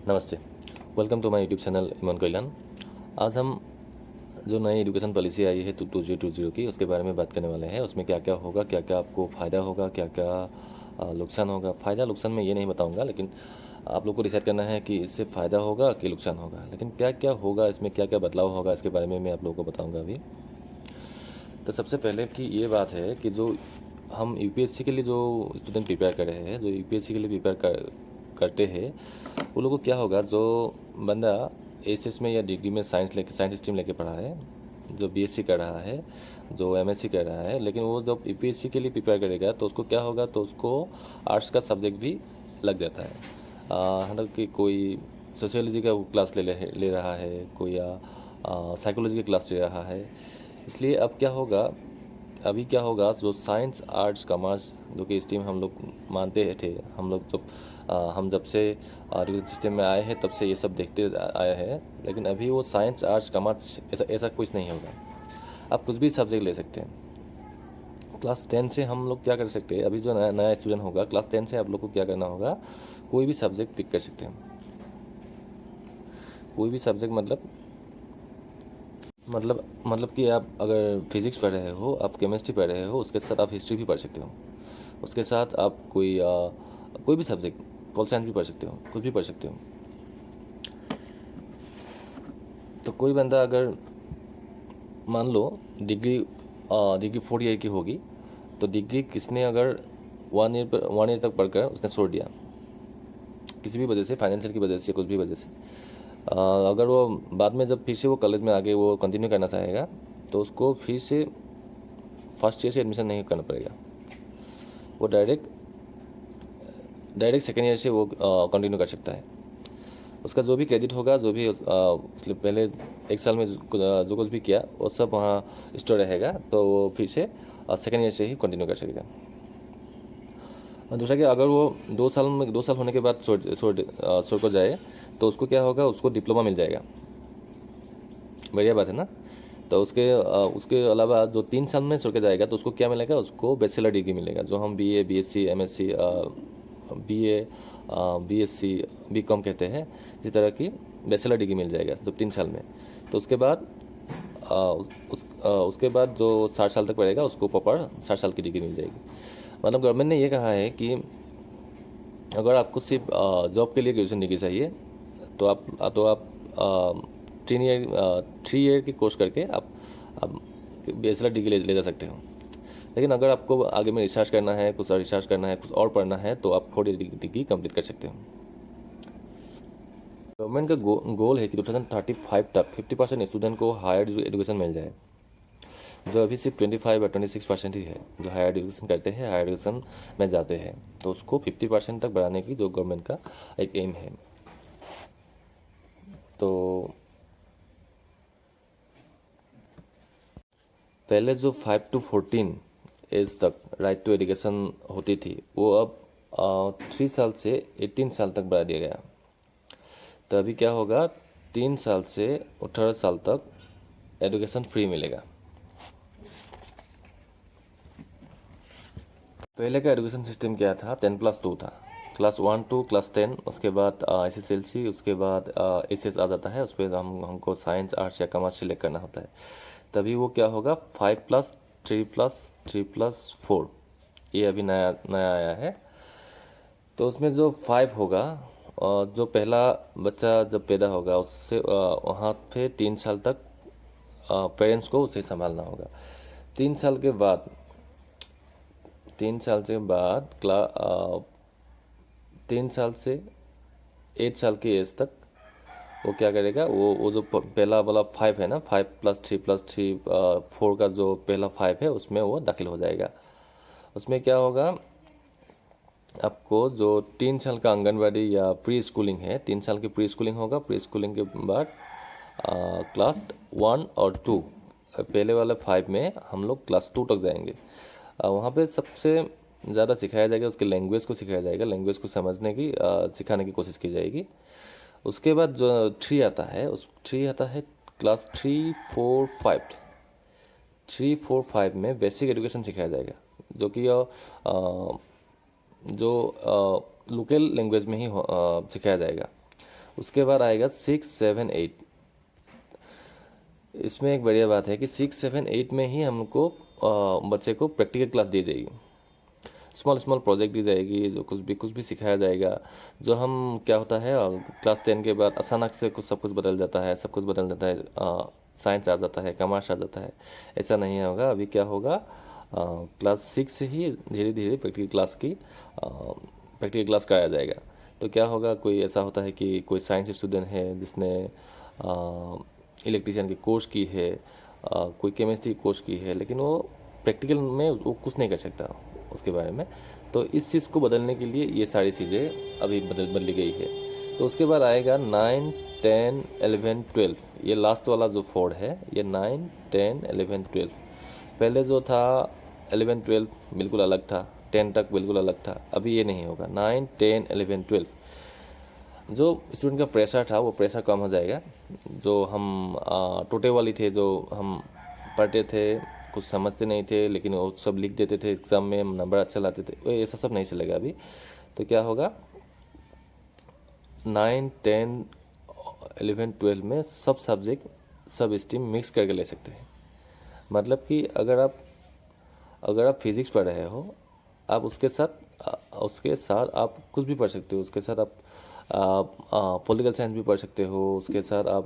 नमस्ते, welcome to my YouTube channel Yaman Kalyan. आज हम जो नई एजुकेशन पॉलिसी आई है 2020 की, उसके बारे में बात करने वाले हैं। उसमें क्या क्या होगा, क्या क्या आपको फ़ायदा होगा, क्या क्या नुकसान होगा। फ़ायदा नुकसान मैं ये नहीं बताऊंगा, लेकिन आप लोग को डिसाइड करना है कि इससे फ़ायदा होगा कि नुकसान होगा। लेकिन क्या क्या होगा, इसमें क्या क्या बदलाव होगा, इसके बारे में मैं आप लोगों को बताऊँगा अभी। तो सबसे पहले की ये बात है कि जो हम यूपीएससी के लिए जो स्टूडेंट प्रिपेयर कर रहे हैं, जो यूपीएससी के लिए करते हैं, वो लोगों को क्या होगा, जो बंदा एसएस में या डिग्री में साइंस स्ट्रीम लेके पढ़ा है, जो बीएससी कर रहा है, जो एमएससी कर रहा है, लेकिन वो जब यूपीएससी के लिए प्रिपेयर करेगा तो उसको क्या होगा, तो उसको आर्ट्स का सब्जेक्ट भी लग जाता है। मतलब कि कोई सोशियोलॉजी का क्लास ले रहा है, कोई या साइकोलॉजी की क्लास ले रहा है। इसलिए अब क्या होगा, अभी क्या होगा, जो साइंस आर्ट्स कॉमर्स जो कि स्ट्रीम हम लोग मानते थे, हम लोग जब हम जब से एजुकेशन सिस्टम में आए हैं तब से ये सब देखते आए हैं। लेकिन अभी वो साइंस आर्ट्स कॉमर्स ऐसा ऐसा कुछ नहीं होगा। आप कुछ भी सब्जेक्ट ले सकते हैं। क्लास 10 से हम लोग क्या कर सकते हैं, अभी जो नया नया स्टूडेंट होगा क्लास 10 से आप लोग को क्या करना होगा, कोई भी सब्जेक्ट पिक कर सकते हैं। कोई भी सब्जेक्ट मतलब कि आप अगर फिजिक्स पढ़ रहे हो, आप केमिस्ट्री पढ़ रहे हो, उसके साथ आप हिस्ट्री भी पढ़ सकते हो। उसके साथ आप कोई भी सब्जेक्ट, पॉल साइंस भी पढ़ सकते हो, कुछ भी पढ़ सकते हो। तो कोई बंदा अगर मान लो डिग्री 4 ईयर की होगी, तो डिग्री किसने अगर 1 ईयर तक पढ़कर उसने छोड़ दिया, किसी भी वजह से, फाइनेंशियल की वजह से, कुछ भी वजह से, अगर वो बाद में जब फिर से वो कॉलेज में आगे वो कंटिन्यू करना चाहेगा, तो उसको फिर से फर्स्ट ईयर से एडमिशन नहीं करना पड़ेगा। वो डायरेक्ट डायरेक्ट सेकेंड ईयर से वो कंटिन्यू कर सकता है। उसका जो भी क्रेडिट होगा, जो भी उसने पहले 1 साल में जो कुछ भी किया, वो सब वहाँ स्टोर रहेगा, तो वो फिर से सेकेंड ईयर से ही कंटिन्यू कर सकेगा। और दूसरा कि अगर वो 2 साल होने के बाद छोड़ को जाए, तो उसको क्या होगा, उसको डिप्लोमा मिल जाएगा। बढ़िया बात है ना। तो उसके अलावा जो 3 साल में छोड़ के जाएगा, तो उसको क्या मिलेगा, उसको बैचलर डिग्री मिलेगा, जो हम BA BSc MSc BA BSc BCom कहते हैं। इसी तरह की बैचलर डिग्री मिल जाएगा जब 3 साल में। तो उसके बाद उसके बाद जो 60 साल तक पढ़ेगा, उसको प्रॉपर 60 साल की डिग्री मिल जाएगी। मतलब गवर्नमेंट ने ये कहा है कि अगर आपको सिर्फ जॉब के लिए ग्रेजुएशन डिग्री चाहिए, तो आप 3 ईयर की कोर्स करके आप बैचलर डिग्री ले जा सकते हो। लेकिन अगर आपको आगे में रिसर्च करना है, कुछ रिसर्च करना है, कुछ और पढ़ना है, तो आप 4 ईयर डिग्री कंप्लीट कर सकते हो। गवर्नमेंट का गोल है कि 2035 तक 50% स्टूडेंट को हायर एजुकेशन मिल जाए। जो अभी सिर्फ 25 या 26% ही है जो हायर एजुकेशन करते हैं, हायर एजुकेशन में जाते हैं। तो उसको 50% तक बढ़ाने की जो गवर्नमेंट का एक एम है। तो पहले जो 5 to 14 एज तक राइट टू एजुकेशन होती थी, वो अब 3 साल से 18 साल तक बढ़ा दिया गया। तो अभी क्या होगा, 3 साल से 18 साल तक एजुकेशन फ्री मिलेगा। पहले का एजुकेशन सिस्टम क्या था, 10+2 था। क्लास 1 to क्लास 10, उसके बाद SSLC, उसके बाद SS आ जाता है। उस पर हमको साइंस आर्ट्स या कॉमर्स सिलेक्ट करना होता है। तभी वो क्या होगा, 5+3+3+4, ये अभी नया नया आया है। तो उसमें जो 5 होगा, जो पहला बच्चा जब पैदा होगा, उससे वहाँ पे 3 साल तक पेरेंट्स को उसे संभालना होगा। 3 साल के बाद 3 साल से बाद 3 साल से 8 साल की एज तक वो क्या करेगा, वो जो पहला वाला 5 है ना, 5+3+3+4 का जो पहला 5 है, उसमें वो दाखिल हो जाएगा। उसमें क्या होगा, आपको जो 3 साल का आंगनबाड़ी या प्री स्कूलिंग है, 3 साल की प्री स्कूलिंग होगा। प्री स्कूलिंग के बाद क्लास 1 और 2, पहले वाले 5 में हम लोग क्लास 2 तक जाएंगे। वहाँ पे सबसे ज़्यादा सिखाया जाएगा, उसके लैंग्वेज को सिखाया जाएगा, लैंग्वेज को सिखाने की कोशिश की जाएगी। उसके बाद जो 3 आता है, उस 3 आता है क्लास 3, 4, 5। 3, 4, 5 में बेसिक एजुकेशन सिखाया जाएगा, जो कि जो लोकल लैंग्वेज में ही सिखाया जाएगा। उसके बाद आएगा 6, 7, 8। इसमें एक बढ़िया बात है कि 6, 7, 8 में ही हमको बच्चे को प्रैक्टिकल क्लास दी जाएगी, स्मॉल स्मॉल प्रोजेक्ट दी जाएगी, जो कुछ भी सिखाया जाएगा। जो हम क्या होता है क्लास 10 के बाद अचानक से कुछ सब कुछ बदल जाता है, सब कुछ बदल जाता है, साइंस आ जाता है, कॉमर्स आ जाता है। ऐसा नहीं होगा। अभी क्या होगा, क्लास 6 से ही धीरे धीरे प्रैक्टिकल क्लास कराया जाएगा। तो क्या होगा, कोई ऐसा होता है कि कोई साइंस स्टूडेंट है जिसने इलेक्ट्रिशियन की कोर्स की है, कोई केमिस्ट्री कोर्स की है, लेकिन वो प्रैक्टिकल में वो कुछ नहीं कर सकता उसके बारे में। तो इस चीज़ को बदलने के लिए ये सारी चीज़ें अभी बदली गई है। तो उसके बाद आएगा 9, 10, 11, 12। ये लास्ट वाला जो 4 है, ये 9, 10, 11, 12। पहले जो था 11, 12 बिल्कुल अलग था, 10 तक बिल्कुल अलग था। अभी ये नहीं होगा। 9, 10, 11, 12 जो स्टूडेंट का प्रेशर था वो प्रेशर कम हो जाएगा। जो हम टोटे वाली थे, जो हम पढ़ते थे, कुछ समझते नहीं थे लेकिन वो सब लिख देते थे, एग्ज़ाम में नंबर अच्छा लाते थे, वो ऐसा सब नहीं चलेगा अभी। तो क्या होगा, 9, 10, 11, 12 में सब सब्जेक्ट, सब स्ट्रीम मिक्स करके ले सकते हैं। मतलब कि अगर आप फिजिक्स पढ़ रहे हो, आप उसके साथ आप कुछ भी पढ़ सकते हो। उसके साथ आप पॉलिटिकल साइंस भी पढ़ सकते हो। उसके साथ आप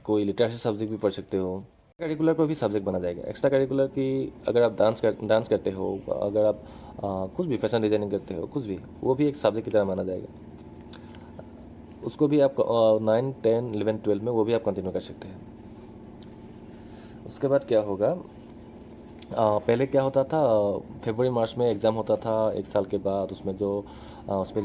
कोई लिटरेचर सब्जेक्ट भी पढ़ सकते हो। करिकुलर पर भी सब्जेक्ट बना जाएगा। एक्स्ट्रा करिकुलर की अगर आप डांस करते हो, अगर आप कुछ भी फैशन डिजाइनिंग करते हो, कुछ भी, वो भी एक सब्जेक्ट की तरह माना जाएगा। उसको भी आप 9, 10, 11, 12 में वो भी आप कंटिन्यू कर सकते हैं। उसके बाद क्या होगा, पहले क्या होता था, फरवरी मार्च में एग्ज़ाम होता था एक साल के बाद। उसमें जो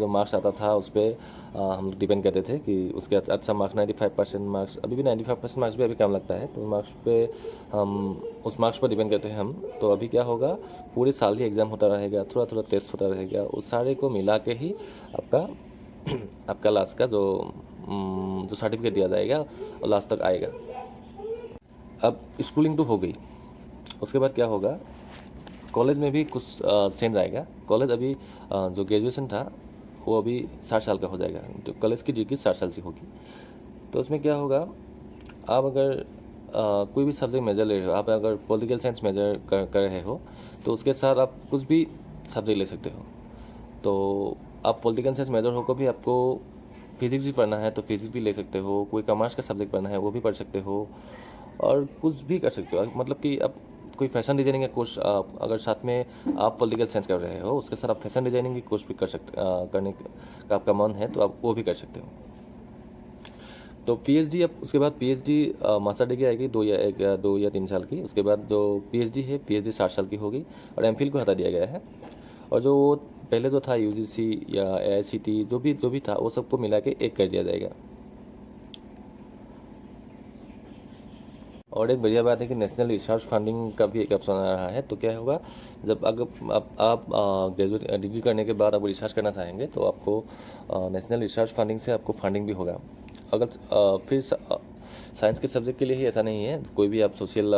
मार्क्स आता था उस पर हम लोग डिपेंड करते थे कि उसके अच्छा मार्क्स 95% मार्क्स, अभी भी 95% मार्क्स भी अभी कम लगता है, तो मार्क्स पे हम उस मार्क्स पर डिपेंड करते हैं हम। तो अभी क्या होगा, पूरे साल ही एग्ज़ाम होता रहेगा, थोड़ा थोड़ा टेस्ट होता रहेगा, उस सारे को मिला के ही आपका आपका लास्ट का जो सर्टिफिकेट दिया जाएगा और लास्ट तक आएगा। अब स्कूलिंग तो हो गई। उसके बाद क्या होगा, कॉलेज में भी कुछ चेंज आएगा। कॉलेज अभी जो ग्रेजुएशन था वो अभी 60 साल का हो जाएगा, तो कॉलेज की डिग्री 60 साल से होगी। तो उसमें क्या होगा, आप अगर कोई भी सब्जेक्ट मेजर ले रहे हो, आप अगर पॉलिटिकल साइंस मेजर कर रहे हो, तो उसके साथ आप कुछ भी सब्जेक्ट ले सकते हो। तो आप पॉलिटिकल साइंस मेजर होकर भी आपको फिजिक्स भी पढ़ना है तो फिजिक्स भी ले सकते हो, कोई कॉमर्स का सब्जेक्ट पढ़ना है वो भी पढ़ सकते हो, और कुछ भी कर सकते हो। मतलब कि आप कोई फैशन डिजाइनिंग का कोर्स, अगर साथ में आप पॉलिटिकल साइंस कर रहे हो, उसके साथ आप फैशन डिजाइनिंग की कोर्स भी करने का आपका मन है तो आप वो भी कर सकते हो। तो पीएचडी, अब उसके बाद पीएचडी मास्टर डिग्री आएगी 2 या 3 साल की। उसके बाद जो पीएचडी है, पीएचडी 60 साल की होगी, और एमफिल को हटा दिया गया है। और जो पहले जो था यूजीसी या एआईसीटी, जो भी था, वो सबको मिला के एक कर दिया जाएगा। और एक बढ़िया बात है कि नेशनल रिसर्च फंडिंग का भी एक ऑप्शन आ रहा है। तो क्या होगा, जब अगर आप ग्रेजुएट डिग्री करने के बाद आप रिसर्च करना चाहेंगे तो आपको नेशनल रिसर्च फंडिंग से आपको फंडिंग भी होगा। अगर फिर साइंस के सब्जेक्ट के लिए ही ऐसा नहीं है, कोई भी आप सोशल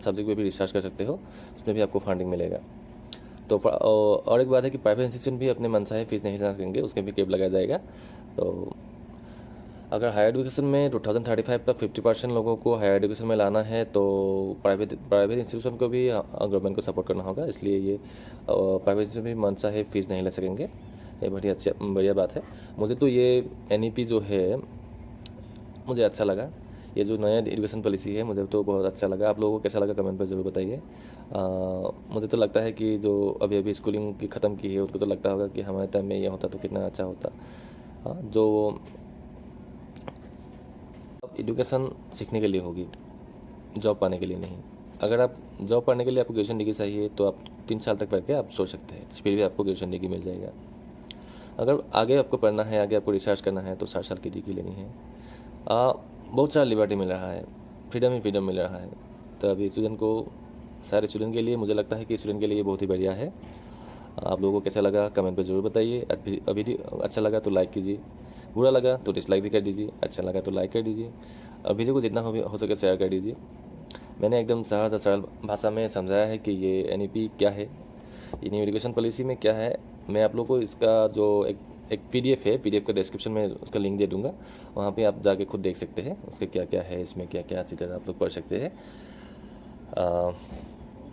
सब्जेक्ट पे भी रिसर्च कर सकते हो, उसमें भी आपको फंडिंग मिलेगा। तो और एक बात है कि प्राइवेट इंस्टीट्यूशन भी अपने मन से फीस नहीं जमा करेंगे, उसमें भी कैप लगाया जाएगा। तो अगर हायर एजुकेशन में 2035 तक 50% लोगों को हायर एजुकेशन में लाना है तो प्राइवेट इंस्टीट्यूशन को भी गवर्नमेंट को सपोर्ट करना होगा। इसलिए ये प्राइवेट इंस्टीट्यूशन भी मन चाहे फीस नहीं ले सकेंगे। ये बढ़िया बात है। मुझे तो ये एनईपी जो है मुझे अच्छा लगा। ये जो नया एजुकेशन पॉलिसी है मुझे तो बहुत अच्छा लगा। आप लोगों को कैसा लगा कमेंट पर ज़रूर बताइए। मुझे तो लगता है कि जो अभी अभी स्कूलिंग की ख़त्म की है उनको तो लगता होगा कि हमारे टाइम में ये होता तो कितना अच्छा होता। जो एजुकेशन सीखने के लिए होगी, जॉब पाने के लिए नहीं। अगर आप जॉब पाने के लिए आपको ग्रेजुएशन डिग्री चाहिए तो आप 3 साल तक पढ़ के आप सोच सकते हैं, फिर भी आपको ग्रेजुएशन डिग्री मिल जाएगा। अगर आगे आपको पढ़ना है, आगे आपको रिसर्च करना है तो 60 साल की डिग्री लेनी है। बहुत सारा लिबर्टी मिल रहा है, फ्रीडम ही फ्रीडम मिल रहा है। तो अभी सारे स्टूडेंट के लिए मुझे लगता है कि स्टूडेंट के लिए बहुत ही बढ़िया है। आप लोगों को कैसा लगा कमेंट पर ज़रूर बताइए। अभी भी अच्छा लगा तो लाइक कीजिए, बुरा लगा तो डिसलाइक भी कर दीजिए, अच्छा लगा तो लाइक कर दीजिए, और वीडियो को जितना हो सके शेयर कर दीजिए। मैंने एकदम सहज और सरल भाषा में समझाया है कि ये एनईपी क्या है, ये न्यू एजुकेशन पॉलिसी में क्या है। मैं आप लोगों को इसका जो एक एक PDF है, PDF का डिस्क्रिप्शन में उसका लिंक दे दूँगा, वहाँ पे आप जाके खुद देख सकते हैं उसके क्या क्या है, इसमें क्या क्या अच्छी तरह आप लोग पढ़ सकते हैं।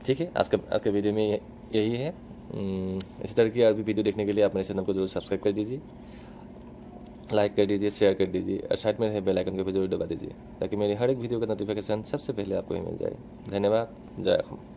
ठीक है, आज का वीडियो में यही है। इसी तरह की और भी वीडियो देखने के लिए आप मेरे चैनल को जरूर सब्सक्राइब कर दीजिए, लाइक कर दीजिए, शेयर कर दीजिए और साइड में रहे बेल आइकन को भी जरूर दबा दीजिए ताकि मेरी हर एक वीडियो का नोटिफिकेशन सबसे पहले आपको ही मिल जाए। धन्यवाद। जय हिंद।